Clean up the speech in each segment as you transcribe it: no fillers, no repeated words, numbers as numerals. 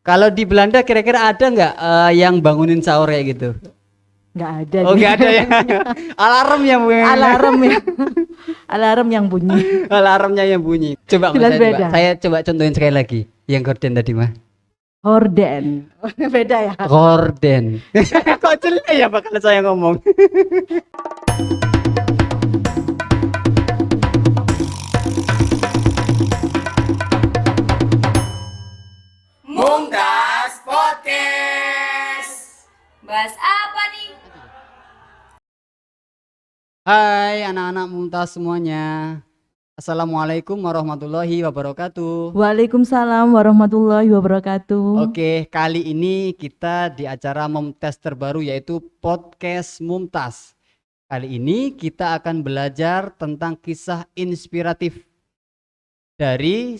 Kalau di Belanda kira-kira ada nggak yang bangunin sahur kayak gitu? Nggak ada Oh, nih. nggak ada ya. Alarm yang bunyi. Alarm ya. Alarm yang bunyi. Alarmnya yang bunyi. Coba Mas, Jelas beda. saya coba contohin sekali lagi. Yang gorden tadi mah. Horden. Beda ya. Gorden. Kok jelek ya bakal saya ngomong. Mungkas Podcast. Bahas apa nih? Hai anak-anak Mumtaz semuanya. Assalamualaikum warahmatullahi wabarakatuh. Waalaikumsalam warahmatullahi wabarakatuh. Oke, kali ini kita di acara Mumtaz terbaru yaitu Podcast Mumtaz. Kali ini kita akan belajar tentang kisah inspiratif dari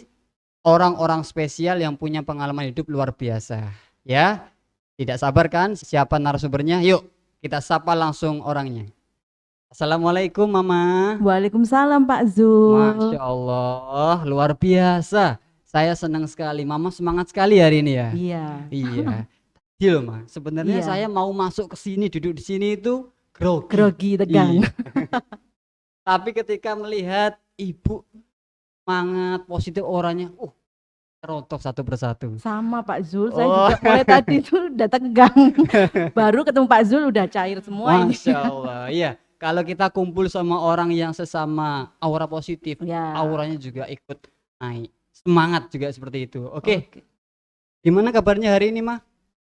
orang-orang spesial yang punya pengalaman hidup luar biasa. Ya, tidak sabar kan siapa narasumbernya? Yuk, kita sapa langsung orangnya. Assalamualaikum Mama. Waalaikumsalam Pak Zul. Masya Allah, luar biasa. Saya senang sekali. Mama semangat sekali hari ini ya. Iya. Iya. Deal, Ma. Sebenarnya Iya. saya mau masuk ke sini, duduk di sini itu grogi. Grogi, tegang. Iya. Tapi ketika melihat ibu semangat, positif orangnya, terontok satu persatu. Sama Pak Zul, saya juga mulai tadi itu udah tegang. Baru ketemu Pak Zul udah cair semua ini. Masya Allah, iya. Kalau kita kumpul sama orang yang sesama aura positif, Ya. auranya juga ikut naik. Semangat juga seperti itu. Oke. Gimana kabarnya hari ini, Ma?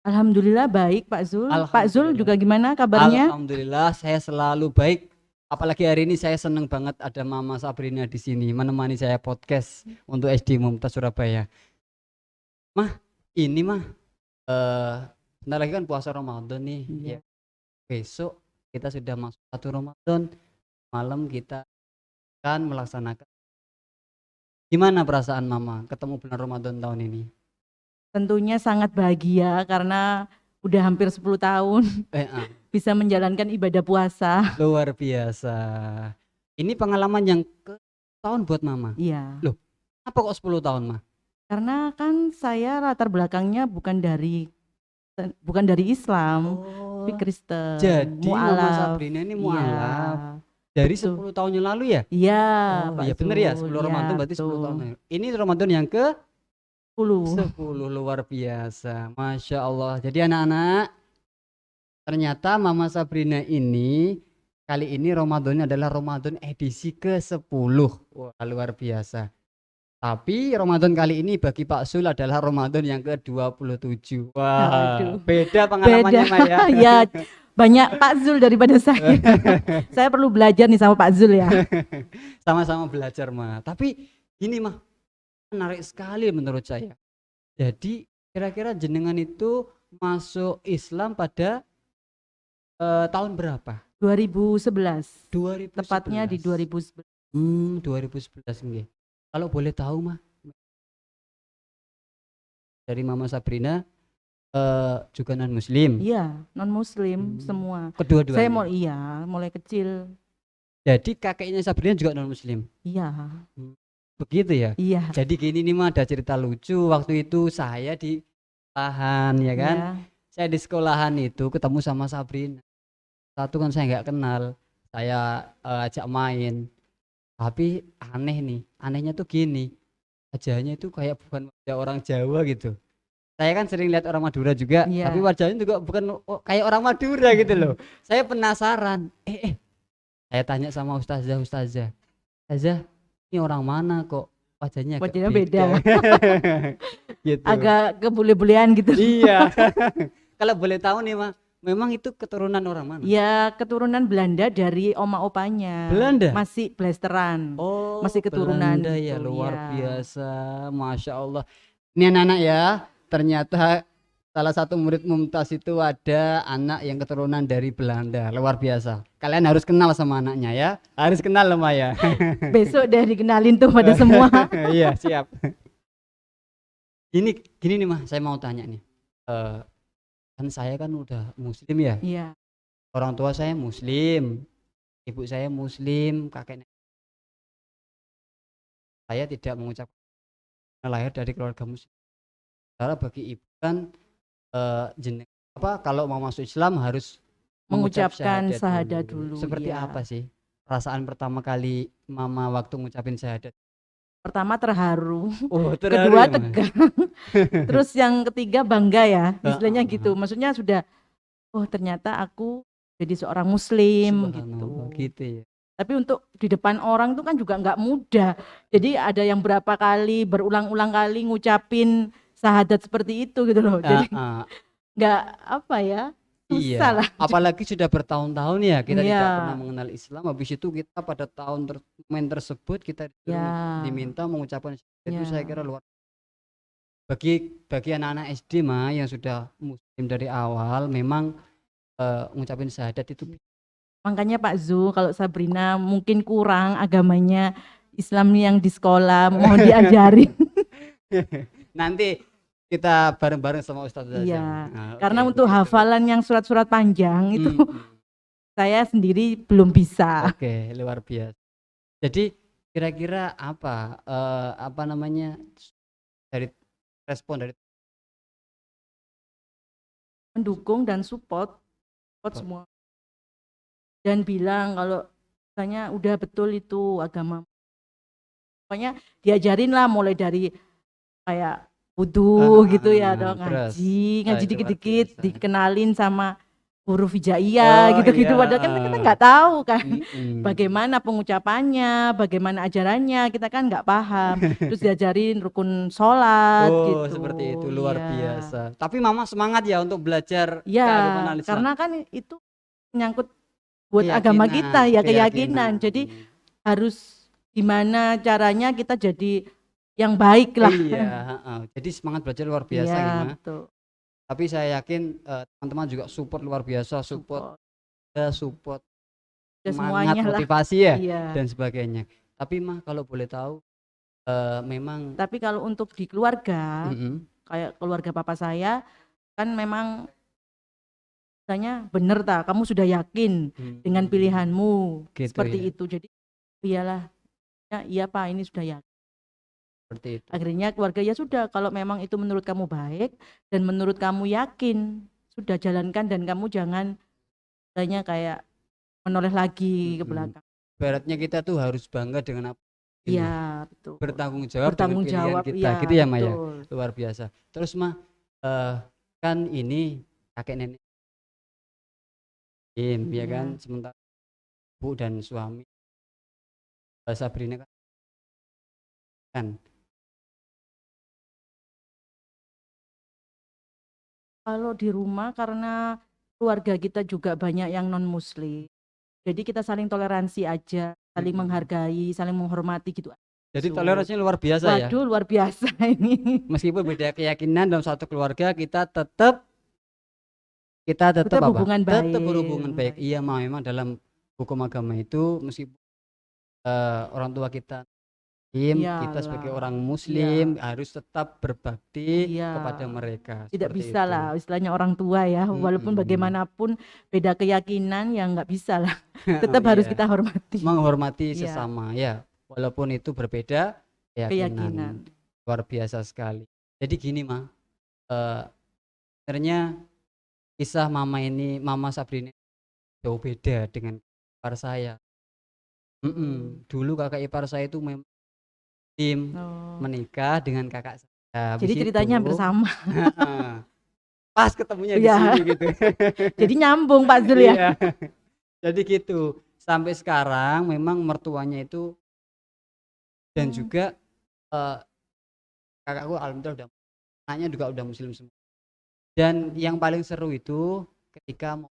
Alhamdulillah baik Pak Zul. Pak Zul Alhamdulillah. juga gimana kabarnya? Alhamdulillah saya selalu baik. Apalagi hari ini saya senang banget ada Mama Sabrina di sini menemani saya podcast untuk SD Mumtaz Surabaya. Mah, ini mah bentar lagi kan puasa Ramadan nih. Iya. Ya. Besok kita sudah masuk 1 Ramadan. Malam kita akan melaksanakan. Gimana perasaan Mama ketemu bulan Ramadan tahun ini? Tentunya sangat bahagia karena udah hampir 10 tahun bisa menjalankan ibadah puasa. Luar biasa. Ini pengalaman yang ke tahun buat Mama. Iya. Loh, apa kok 10 tahun, Ma? Karena kan saya latar belakangnya bukan dari Islam, tapi Kristen. Jadi Mama mualaf. Sabrina ini Iya. mualaf. Dari Betul. 10 tahun yang lalu ya? Iya, Oh Pak iya bener ya, Zul. 10 Ramadan berarti 10 betul. tahun yang lalu. Ini Ramadan yang ke 10. 10, luar biasa. Masya Allah. Jadi anak-anak, ternyata Mama Sabrina ini kali ini Ramadannya adalah Ramadan edisi ke-10. Wah, luar biasa. Tapi Ramadan kali ini bagi Pak Sul adalah Ramadan yang ke-27. Wah, Aduh. beda pengalamannya, Beda. Maya. Ya, banyak Pak Zul daripada saya. Saya perlu belajar nih sama Pak Zul ya. Sama-sama belajar, Ma. Tapi ini, mah menarik sekali menurut saya. Jadi kira-kira jenengan itu masuk Islam pada tahun berapa? 2011. 2011. Tepatnya di 2011. 2011 nggih. Kalau boleh tahu, Mah, dari Mama Sabrina juga non muslim. Iya, non muslim semua. Kedua-duanya. Saya mulai kecil. Jadi kakeknya Sabrina juga non muslim. Iya. Begitu ya? Iya. Jadi gini nih, Mah, ada cerita lucu. Waktu itu saya di sekolahan ya kan. Iya. Saya di sekolahan itu ketemu sama Sabrina. Satu kan saya nggak kenal. Saya ajak main. Tapi aneh nih. Anehnya tuh gini. Wajahnya itu kayak bukan wajah orang Jawa gitu. Saya kan sering lihat orang Madura juga, Iya. tapi wajahnya juga bukan kayak orang Madura gitu loh. Saya penasaran. Saya tanya sama ustazah, Ustazah, ini orang mana kok wajahnya Wajahnya beda. Gitu. Agak kebule-bulean gitu. Iya. Kalau boleh tahu nih, Ma, memang itu keturunan orang mana? Ya, keturunan Belanda dari oma opanya. Belanda? Masih blasteran. Oh, masih keturunan Belanda gitu, ya, luar ya. biasa. Masya Allah. Ini anak-anak ya, ternyata salah satu murid Mumtaz itu ada anak yang keturunan dari Belanda. Luar biasa. Kalian harus kenal sama anaknya ya. Harus kenal loh, Maya. Besok deh dikenalin tuh pada semua. Iya, siap. Gini nih, Mah, saya mau tanya nih. Kan saya kan udah muslim ya. Iya. Orang tua saya muslim. Ibu saya muslim, kakek saya tidak mengucapkan lahir dari keluarga muslim. Karena bagi ibu kan kalau mau masuk Islam harus mengucapkan syahadat dulu. Seperti ya. apa sih perasaan pertama kali mama waktu ngucapin syahadat? Pertama terharu, Terharu kedua ya, Ma? tegang, terus yang ketiga bangga ya, istilahnya gitu. Maksudnya sudah, ternyata aku jadi seorang muslim gitu. Subhanallah, gitu ya. Tapi untuk di depan orang itu kan juga nggak mudah. Jadi ada yang berapa kali, berulang-ulang kali ngucapin syahadat seperti itu gitu loh. Jadi nggak apa ya, susah lah. Apalagi sudah bertahun-tahun ya kita Iya. tidak pernah mengenal Islam. Habis itu kita pada momen tersebut kita diminta mengucapkan syahadat. Itu saya kira luar. Bagi anak-anak SD mah yang sudah muslim dari awal, memang ngucapin syahadat itu. Makanya Pak Zu, kalau Sabrina mungkin kurang agamanya Islam yang di sekolah, mohon diajarin. Nanti kita bareng-bareng sama Ustadz Zazam. Iya, karena untuk hafalan yang surat-surat panjang itu saya sendiri belum bisa. Oke, luar biasa. Jadi kira-kira apa namanya dari respon dari mendukung dan support semua. Dan bilang kalau misalnya udah betul itu agama. Pokoknya diajarin lah mulai dari kayak wudu gitu ya, ngaji dikit-dikit, dikenalin sama huruf hijaiyah gitu-gitu. Padahal kan kita nggak tahu kan bagaimana pengucapannya, bagaimana ajarannya, kita kan nggak paham. Terus diajarin rukun sholat gitu. Seperti itu, luar biasa. Tapi mama semangat ya untuk belajar keagamaan Islam. Karena kan itu menyangkut buat agama kita ya, keyakinan. Jadi harus gimana caranya kita jadi yang baik lah. Jadi semangat belajar luar biasa gimana. Betul. Tapi saya yakin teman-teman juga support luar biasa, support semangat, motivasi ya dan sebagainya. Tapi mah kalau boleh tahu memang. Tapi kalau untuk di keluarga, kayak keluarga papa saya kan memang misalnya bener kamu sudah yakin dengan pilihanmu gitu, seperti itu. Jadi iyalah, iya Pak, ini sudah yakin. Seperti itu. Akhirnya keluarga ya sudah, kalau memang itu menurut kamu baik dan menurut kamu yakin, sudah jalankan dan kamu jangan misalnya kayak menoleh lagi ke belakang. Beratnya kita tuh harus bangga dengan apa? Iya, betul. Bertanggung jawab dengan pilihan kita, gitu ya Maya. Luar biasa. Terus mah kan ini kakek nenek ya kan, sementara ibu dan suami Sabrina kan kalau di rumah karena keluarga kita juga banyak yang non muslim, jadi kita saling toleransi aja, saling menghargai, saling menghormati gitu. Jadi toleransinya luar biasa. Waduh, ya. Waduh, luar biasa ini. Meskipun beda keyakinan dalam satu keluarga, kita tetap berhubungan baik. Tetap berhubungan baik. Iya, memang dalam hukum agama itu meskipun orang tua kita kita sebagai orang muslim harus tetap berbakti kepada mereka. Tidak bisa lah istilahnya orang tua ya, walaupun bagaimanapun beda keyakinan ya nggak bisa lah. Tetap harus kita hormati. Menghormati sesama ya, walaupun itu berbeda keyakinan. Luar biasa sekali. Jadi gini mah, sebenarnya kisah mama Sabrina jauh beda dengan ipar saya. Dulu kakak ipar saya itu memang menikah dengan kakak saya. Jadi ceritanya hampir sama. Pas ketemunya di sini gitu. Jadi nyambung Pak Zul ya. Jadi gitu. Sampai sekarang memang mertuanya itu dan juga kakakku alhamdulillah anaknya juga udah muslim semua. Dan yang paling seru itu ketika mau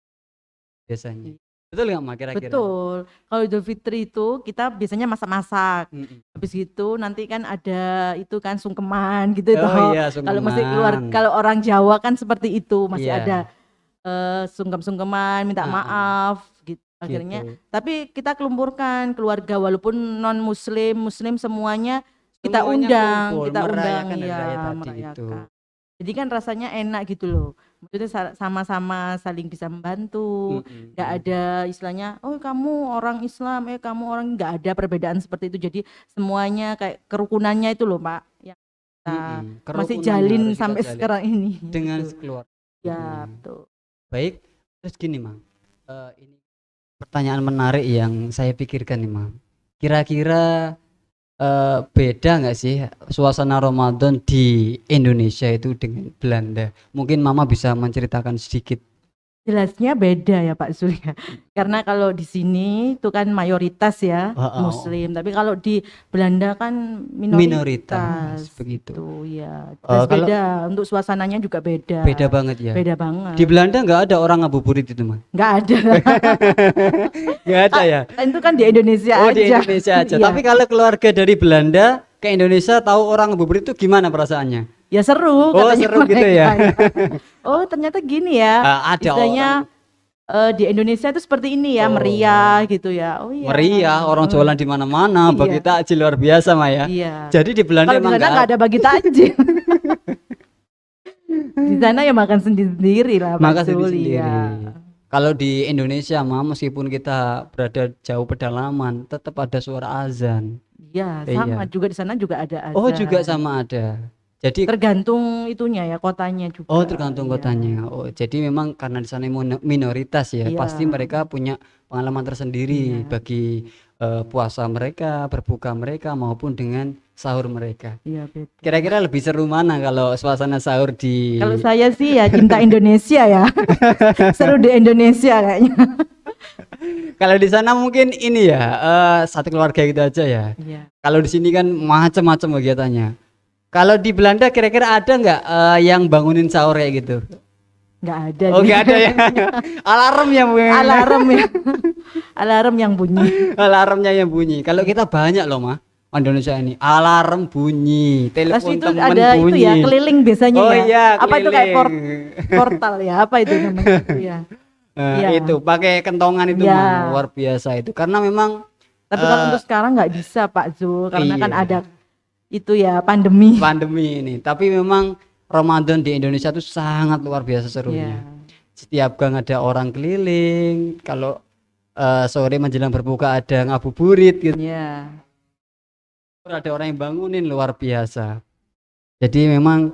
biasanya. Betul nggak Mak kira-kira? Betul. Kalau Idul Fitri itu kita biasanya masak-masak. Habis gitu nanti kan ada itu kan sungkeman gitu. Iya, kalau masih keluar, kalau orang Jawa kan seperti itu masih ada sungkem-sungkeman, minta maaf gitu. Akhirnya tapi kita kelumpurkan keluarga walaupun non muslim semuanya kita undang, merayakan merayakan. Jadi kan rasanya enak gitu loh. Maksudnya sama-sama saling bisa membantu. Nggak ada istilahnya, oh kamu orang Islam, kamu orang, nggak ada perbedaan seperti itu. Jadi semuanya kayak kerukunannya itu loh Pak, yang kita masih Kerukunan jalin harus kita sampai jalin sekarang ini. dengan Gitu. keluarga. Ya, betul. Baik, terus gini Mang, ini pertanyaan menarik yang saya pikirkan nih Mang. Kira-kira beda nggak sih suasana Ramadan di Indonesia itu dengan Belanda? Mungkin Mama bisa menceritakan sedikit. Jelasnya beda ya Pak Surya. Karena kalau di sini itu kan mayoritas ya Muslim, tapi kalau di Belanda kan minoritas begitu. Gitu ya. Jelas Kalau beda, untuk suasananya juga beda. beda banget ya. Beda banget. Di Belanda nggak ada orang ngabuburit itu Mang? Nggak ada. Nggak ada ya? Itu kan di Indonesia Oh aja. di Indonesia aja. Iya. Tapi kalau keluarga dari Belanda ke Indonesia tahu orang ngabuburit itu gimana perasaannya? Ya seru katanya seru gitu ya. Oh ternyata gini ya. Ada Istilahnya di Indonesia itu seperti ini ya, meriah gitu ya. Oh iya. meriah, orang jualan di mana-mana, Iya. bagi takjil luar biasa Mah ya. Iya. Jadi di Belanda Kalau di emang sana nggak ada bagi takjil. Di sana ya makan sendiri lah Pak makan Zul, sendiri. ya. Kalau di Indonesia mah meskipun kita berada jauh pedalaman, tetap ada suara azan. Iya, Iya. sama juga di sana juga ada azan. Oh juga sama ada. Jadi Tergantung itunya ya, kotanya juga. oh tergantung Iya. kotanya. Oh jadi memang karena di sana minoritas ya, Iya. pasti mereka punya pengalaman tersendiri Iya. bagi puasa mereka, berbuka mereka maupun dengan sahur mereka. Iya, beda. Kira-kira lebih seru mana kalau suasana sahur di Kalau saya sih ya cinta Indonesia ya. Seru di Indonesia kayaknya. Kalau di sana mungkin ini ya satu keluarga gitu aja ya. Iya. Kalau di sini kan macam-macam kegiatannya. Kalau di Belanda kira-kira ada nggak yang bangunin sahur kayak gitu? Nggak ada. Oh nih. nggak ada ya. Alarm yang bunyi. Alarm ya. Alarm yang bunyi. Alarmnya yang bunyi. Kalau kita banyak loh mah Indonesia ini. Alarm bunyi, Terus telepon itu temen ada itu bunyi. ya keliling biasanya Oh ya. iya, Apa itu kayak keliling. portal ya? Apa itu namanya? Itu ya. Iya. Itu pakai kentongan itu Iya. mah luar biasa itu. Karena memang Tapi kalau untuk sekarang nggak bisa Pak Zul karena kan iya. ada itu ya pandemi. pandemi ini. Tapi memang Ramadan di Indonesia itu sangat luar biasa serunya. Iya. Setiap gang ada orang keliling. Kalau sore menjelang berbuka ada ngabuburit gitu. Iya. Ada orang yang bangunin luar biasa. Jadi memang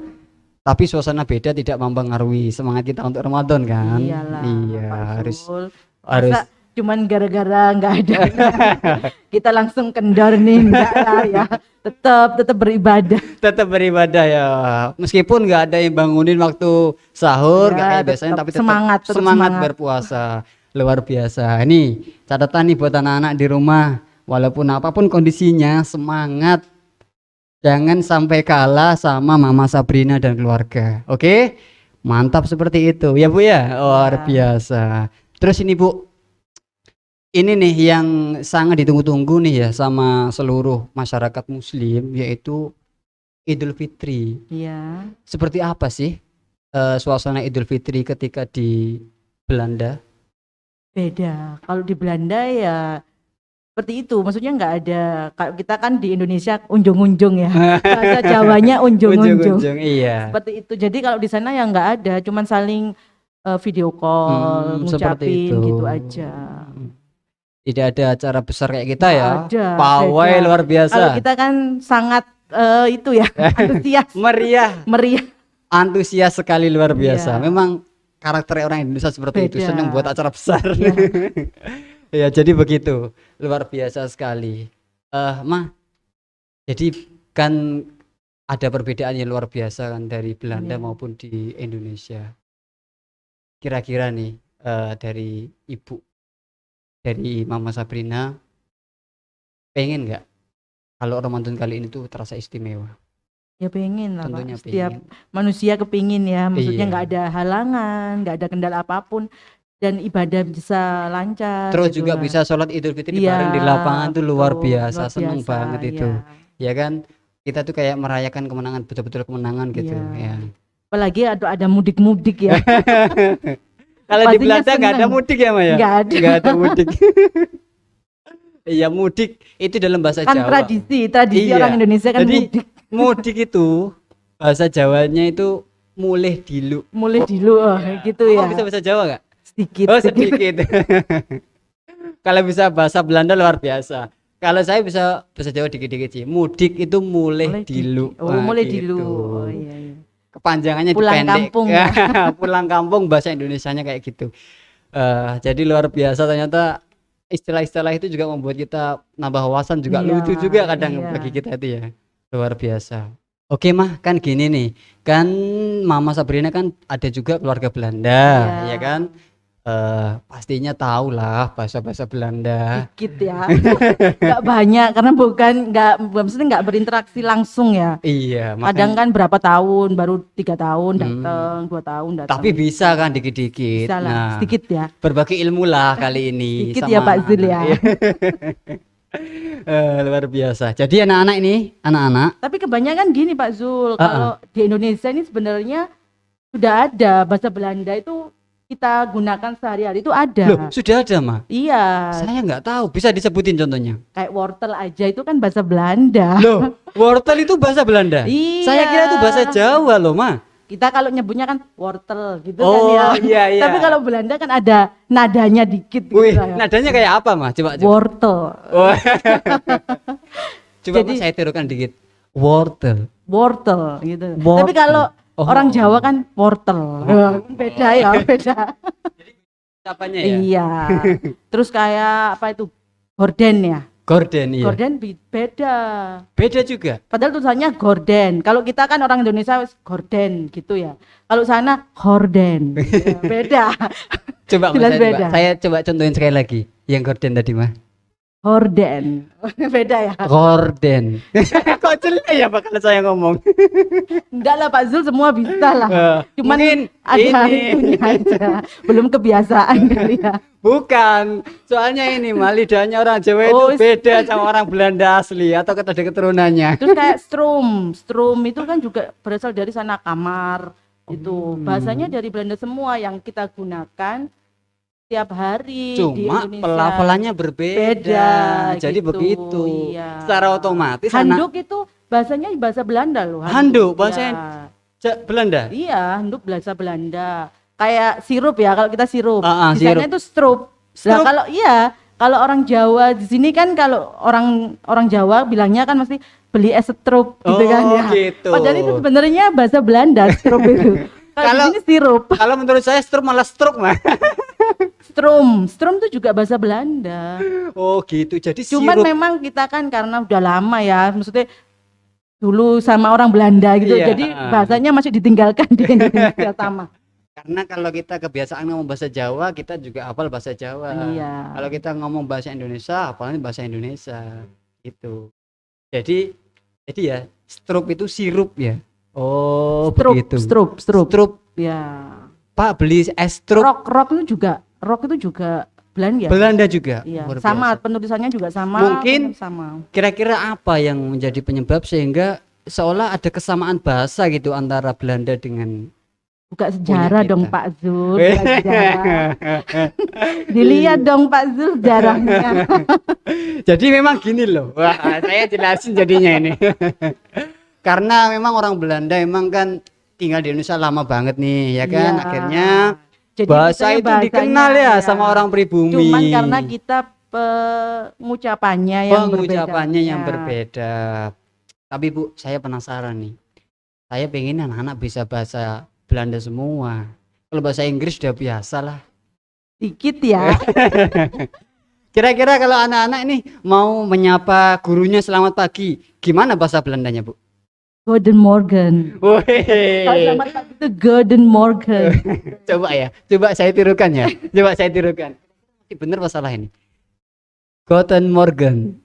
tapi suasana beda tidak mempengaruhi semangat kita untuk Ramadan kan. Iyalah. Iya, Pak harus Zul. harus Masa cuman gara-gara nggak ada kita langsung kendor nih enggak lah ya. Tetap beribadah. tetap beribadah ya. Meskipun nggak ada yang bangunin waktu sahur Ya, nggak kayak biasanya tetap tapi tetap semangat, tetap semangat semangat. berpuasa. Luar biasa. Ini catatan nih buat anak-anak di rumah. Walaupun apapun kondisinya, semangat. Jangan sampai kalah sama Mama Sabrina dan keluarga. Oke? Mantap seperti itu. Ya Bu ya? Luar biasa. Terus ini Bu, ini nih yang sangat ditunggu-tunggu nih ya sama seluruh masyarakat muslim, yaitu Idul Fitri. Iya. Seperti apa sih suasana Idul Fitri ketika di Belanda? Beda. Kalau di Belanda ya seperti itu. Maksudnya nggak ada. Kalau kita kan di Indonesia unjung-unjung ya. Bahasa Jawanya unjung-unjung. Ujung-ujung, iya. Seperti itu. Jadi kalau di sana ya nggak ada. Cuman saling video call, Seperti ngucapin itu. gitu aja. Tidak ada acara besar kayak kita ya. Ada, Pawai beda. luar biasa. Kalau kita kan sangat itu ya antusias, meriah. Antusias sekali luar biasa. Iya. Memang karakter orang Indonesia seperti itu, Beda. senang buat acara besar. Iya. Ya, jadi begitu. Luar biasa sekali. Mah, jadi kan ada perbedaan yang luar biasa kan dari Belanda Iya. maupun di Indonesia. Kira-kira nih dari Ibu, dari Mama Sabrina, pengen nggak kalau Ramadan kali ini tuh terasa istimewa? Ya pengen lah Pak. Tentunya Setiap pengen. manusia kepingin ya, maksudnya Iya. nggak ada halangan, nggak ada kendala apapun, dan ibadah bisa lancar. Terus gitu juga kan. bisa sholat Idul Fitri Iya, bareng di lapangan tuh luar betul, biasa, luar seneng biasa, banget itu. iya. Ya kan, kita tuh kayak merayakan kemenangan, betul-betul kemenangan gitu. Iya. Ya. Apalagi ada mudik-mudik ya. Kalau di Pastinya Belanda nggak ada seneng. mudik ya Maya? Nggak ada. Nggak ada mudik. Iya mudik itu dalam bahasa Kan Jawa. tradisi Iya. orang Indonesia kan Jadi, mudik. Mudik itu bahasa Jawanya itu mulih dilu. Mulai dulu gitu Kamu ya. bisa bahasa Jawa nggak? Sedikit. Oh sedikit. Kalau bisa bahasa Belanda luar biasa. Kalau saya bisa bahasa Jawa dikit-dikit sih. Mudik itu mulai dilu. Oh, Wah, mulai gitu. dilu. Oh, iya. Kepanjangannya Pulang dipendek. kampung ya. Pulang kampung bahasa Indonesianya kayak gitu. Jadi luar biasa ternyata istilah-istilah itu juga membuat kita nambah wawasan juga Iya, lucu juga kadang iya. bagi kita itu ya. Luar biasa. Oke mah kan gini nih. Kan Mama Sabrina kan ada juga keluarga Belanda, Iya. ya kan? Pastinya tahu lah bahasa-bahasa Belanda. Dikit ya. Nggak banyak karena maksudnya nggak berinteraksi langsung ya. Iya, Kadang makanya kan berapa tahun, baru 3 tahun datang, 2 tahun datang. tapi bisa kan dikit-dikit. Bisa lah, Nah, sedikit ya. berbagi ilmu lah kali ini Sedikit sama ya Pak Zul anak-anak. ya. Luar biasa. Jadi anak-anak ini, anak-anak, Tapi kebanyakan gini Pak Zul, kalau di Indonesia ini sebenarnya sudah ada bahasa Belanda itu kita gunakan sehari-hari itu ada. loh sudah ada mah. Iya, Saya nggak tahu. Bisa disebutin contohnya? kayak wortel aja itu kan bahasa Belanda. Loh, wortel itu bahasa Belanda. Iya. Saya kira itu bahasa Jawa loh, mah. Kita kalau nyebutnya kan wortel gitu Oh, kan ya. iya, iya. Tapi kalau Belanda kan ada nadanya dikit Wih, gitu ya. nadanya kayak apa, mah? Coba. Wortel. Oh. Coba Jadi- Mas, saya tirukan dikit. Wortel. Wortel gitu. Wortel. Tapi kalau Oh. orang Jawa kan wortel. Beda ya, beda. Apanya ya? Iya. Terus kayak apa itu? Gorden ya. Gorden, iya. Gorden beda. Beda juga. Padahal tulisannya gorden. Kalau kita kan orang Indonesia gorden gitu ya. Kalau sana horden. Ya, beda. Coba Mas, Jelas saya beda. saya coba contohin sekali lagi. Yang gorden tadi, mah. Horden. Beda ya. Gorden. Kok jelek ya bakal saya ngomong. Enggak lah Pak Zul, semua bisa lah. Cuman mungkin ada ini. itunya aja. Belum kebiasaan kali ya. Bukan, soalnya ini mah lidahnya orang Jawa Oh, itu beda sama orang Belanda asli atau ada keturunannya. Terus kayak strum itu kan juga berasal dari sana kamar itu. Bahasanya dari Belanda semua yang kita gunakan tiap hari di Cuma Indonesia. pelafalannya berbeda. Beda, Jadi gitu, begitu. iya. Secara otomatis Handuk itu bahasanya bahasa Belanda loh. Handuk, bahasa Iya. Belanda. Iya, handuk bahasa Belanda. Kayak sirup ya, kalau kita sirup. Ah, Di sana sirup. itu strup. Nah, Strup? kalau kalau orang Jawa di sini kan kalau orang Jawa bilangnya kan mesti beli es strup gitu Oh, kan ya. gitu. Padahal itu sebenarnya bahasa Belanda strup itu. Kalau Kalau- di sini sirup. Kalau menurut saya stroke malah stroke mah. Strum itu juga bahasa Belanda. Oh gitu. Jadi Cuman sirup. memang kita kan karena udah lama ya, maksudnya dulu sama orang Belanda gitu. Iya. Jadi bahasanya masih ditinggalkan di Indonesia sama. Karena kalau kita kebiasaan ngomong bahasa Jawa, kita juga hafal bahasa Jawa. Iya. Kalau kita ngomong bahasa Indonesia, hafalnya bahasa Indonesia. Gitu. Jadi ya, stroop itu sirup ya. Oh, begitu. Strup. Stroop. Ya. Pak beli es stroop Rock itu juga Belanda. Belanda juga. Iya. Luar Sama biasa. penulisannya juga sama. Mungkin- sama. Kira-kira apa yang menjadi penyebab sehingga seolah ada kesamaan bahasa gitu antara Belanda dengan Buka sejarah kita. dong Pak Zul. Buka sejarah. Dilihat dong Pak Zul sejarahnya. Jadi memang gini loh. Wah, saya jelasin jadinya ini. Karena memang orang Belanda memang kan tinggal di Indonesia lama banget nih, ya kan? Iya. Akhirnya Jadi bahasa misalnya itu bahasanya, dikenal ya iya. sama orang pribumi. Cuman karena kita pengucapannya yang pengucapannya berbeda. yang Ya. berbeda. Tapi Bu, saya penasaran nih. Saya pengen anak-anak bisa bahasa Belanda semua. Kalau bahasa Inggris udah biasa lah. Dikit ya. Kira-kira kalau anak-anak ini mau menyapa gurunya selamat pagi, gimana bahasa Belandanya, Bu? Guten Morgen. Kalau Wih, selamat pagi itu Guten Morgen. coba ya, coba saya tirukan ya, coba saya tirukan. Bener apa salah ini? Guten Morgen,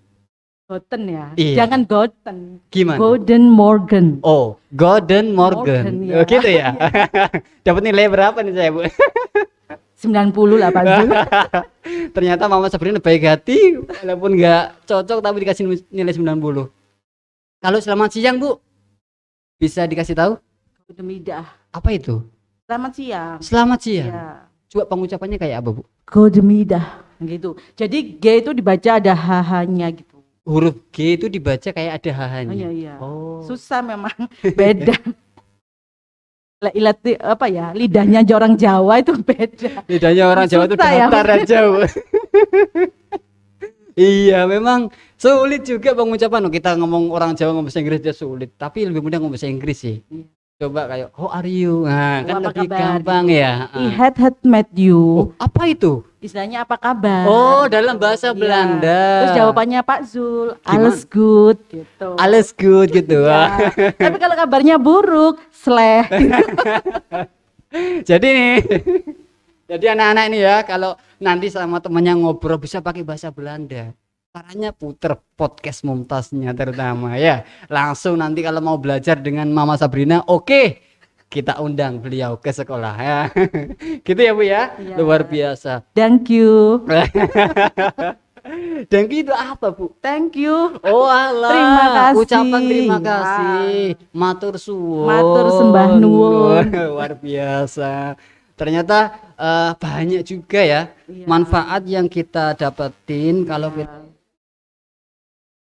Goten ya. Iya. Jangan Goten. gimana? Golden Morgen. Oh, Golden Morgan. Morgan, ya. Oh, gitu ya. Dapat nilai berapa nih saya, Bu? 90 lah Pak Zul. Ternyata Mama Sabrina baik hati, walaupun nggak cocok tapi dikasih nilai 90. Kalau selamat siang, Bu, bisa dikasih tahu Goedemiddag. apa itu? Selamat siang. Selamat siang. Ya. Coba pengucapannya kayak apa, Bu? Goedemiddag gitu. Jadi G itu dibaca ada HH-nya gitu. Huruf G itu dibaca kayak ada Oh hahanya. iya iya. Oh. Susah memang beda. Apa ya? Lidahnya orang Jawa itu beda. Lidahnya orang Jawa itu Susah ya. datar aja, Bu. Iya, memang sulit juga pengucapan. Kita ngomong orang Jawa ngomong bahasa Inggris dia sulit, tapi lebih mudah ngomong bahasa Inggris sih. Coba kayak how are you? Nah, kan Apa lebih kabar? gampang ya. I had met you. Oh, apa itu? Istilahnya apa kabar? Oh, dalam bahasa Iya. Belanda. Terus jawabannya Pak Zul, Gimana? alles good gitu. Alles good gitu. Ya. Tapi kalau kabarnya buruk, sleh. Jadi nih, jadi anak-anak ini ya, kalau nanti sama temannya ngobrol bisa pakai bahasa Belanda. Caranya puter podcast Mumtaznya terutama ya. Langsung nanti kalau mau belajar dengan Mama Sabrina, oke, kita undang beliau ke sekolah ya. Gitu ya Bu ya, Iya. luar biasa. Thank you. Dan itu apa Bu? Thank you. Oh alah, Terima kasih. ucapan terima kasih, matur suwun, Matur sembah nuwun. luar biasa. Ternyata banyak juga ya Iya. manfaat yang kita dapetin kalau kita,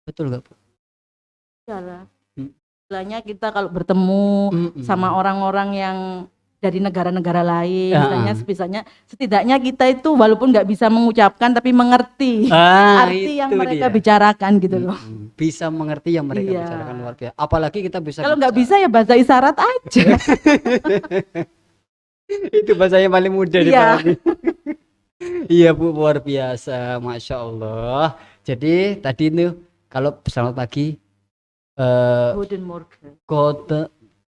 betul nggak Bu? Iyalah. Hmm. Istilahnya kita kalau bertemu Mm-mm. sama orang-orang yang dari negara-negara lain, Ya. misalnya setidaknya kita itu walaupun nggak bisa mengucapkan tapi mengerti arti yang itu mereka dia. bicarakan gitu loh. Bisa mengerti yang mereka Iya. bicarakan, luar biasa. Apalagi kita bisa Kalau nggak bisa ya bahasa isyarat aja. itu bahasanya paling mudah Iya. dipahami. Iya Bu, luar biasa, Masya Allah. Jadi tadi itu kalau selamat pagi, Guten Morgen.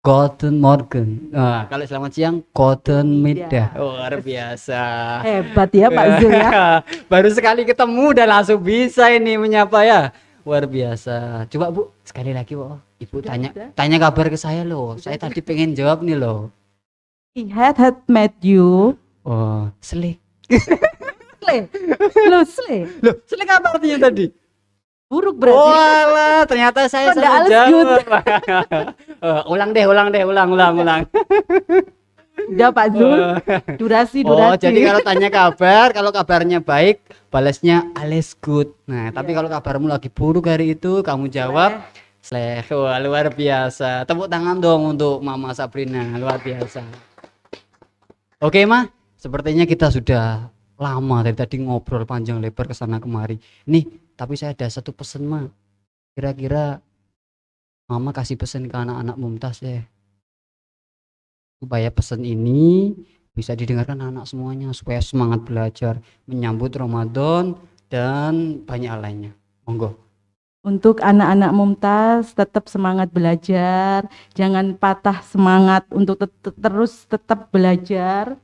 Guten Morgen. Nah, kalau selamat siang, Guten Middag. Middag. Luar biasa. Hebat ya Pak Zul ya. Baru sekali ketemu udah langsung bisa ini menyapa ya. Luar biasa. Coba Bu, sekali lagi Bu. Ibu Udah, tanya udah. tanya kabar ke saya loh. Saya tadi pengen jawab nih loh. I had met you. Oh, selik. Sleh. Lo sleh. Loh, selik apa artinya tadi? Buruk berarti. Walah, ternyata saya Kok nggak salah alles jawab. Ulang. Udah Pak Zul. Durasi. Oh, jadi kalau tanya kabar, kalau kabarnya baik, balasnya alles good. Nah, tapi Iya. kalau kabarmu lagi buruk hari itu, kamu jawab sleh. Wah, luar biasa. Tepuk tangan dong untuk Mama Sabrina, luar biasa. Oke, Ma. Sepertinya kita sudah lama dari tadi ngobrol panjang lebar ke sana kemari. Nih, tapi saya ada satu pesan, Ma. Kira-kira Mama kasih pesan ke anak-anak Mumtaz ya. Supaya pesan ini bisa didengarkan anak semuanya supaya semangat belajar menyambut Ramadan dan banyak hal lainnya. Monggo. Untuk anak-anak Mumtaz tetap semangat belajar, jangan patah semangat untuk terus tetap belajar.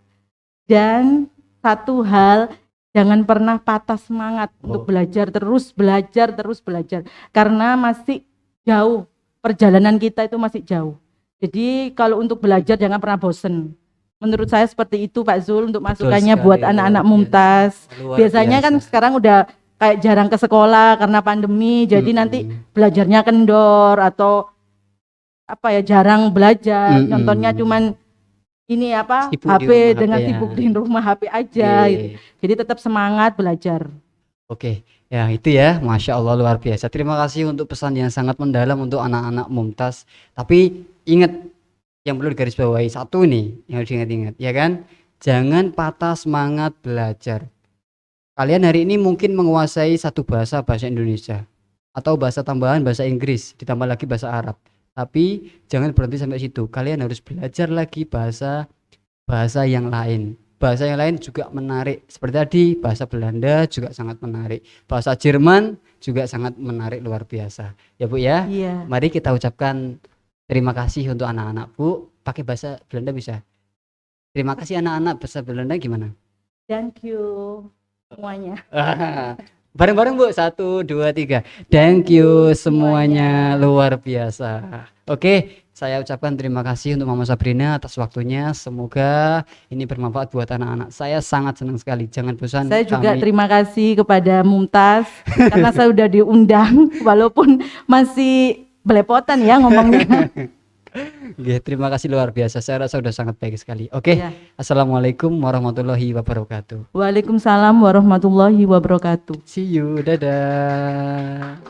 Dan satu hal, jangan pernah patah semangat untuk belajar, terus belajar. Karena masih jauh, perjalanan kita itu masih jauh. Jadi kalau untuk belajar jangan pernah bosen. Menurut saya seperti itu Pak Zul untuk masukannya sekali, buat luar anak-anak biasa. Mumtaz. Luar Biasanya kan biasa. sekarang udah kayak jarang ke sekolah karena pandemi, jadi nanti belajarnya kendor atau apa ya, jarang belajar. Contohnya cuman ini apa, Sibuk di HP rumah, dengan HP ya. sibuk di rumah HP aja gitu. Jadi tetap semangat belajar. Oke, ya itu ya, Masya Allah luar biasa. Terima kasih untuk pesan yang sangat mendalam untuk anak-anak Mumtaz. Tapi ingat, yang perlu digarisbawahi satu nih, yang harus diingat-ingat, ya kan? Jangan patah semangat belajar. Kalian hari ini mungkin menguasai satu bahasa Indonesia atau bahasa tambahan bahasa Inggris, ditambah lagi bahasa Arab. Tapi jangan berhenti sampai situ. Kalian harus belajar lagi bahasa yang lain. Bahasa yang lain juga menarik. Seperti tadi bahasa Belanda juga sangat menarik. Bahasa Jerman juga sangat menarik, luar biasa. Ya Bu ya. Iya. Mari kita ucapkan terima kasih untuk anak-anak Bu. Pakai bahasa Belanda bisa. Terima kasih anak-anak, bahasa Belanda gimana? Thank you semuanya. Bareng-bareng Bu, 1, 2, 3. Thank you semuanya, luar biasa. Oke, saya ucapkan terima kasih untuk Mama Sabrina atas waktunya. Semoga ini bermanfaat buat anak-anak. Saya sangat senang sekali. Jangan bosan. Saya juga kami- terima kasih kepada Mumtaz karena saya udah diundang walaupun masih belepotan ya ngomongnya. Oke, terima kasih luar biasa. Saya rasa sudah sangat baik sekali. Oke, Ya. Assalamualaikum warahmatullahi wabarakatuh. Waalaikumsalam warahmatullahi wabarakatuh. See you, dadah.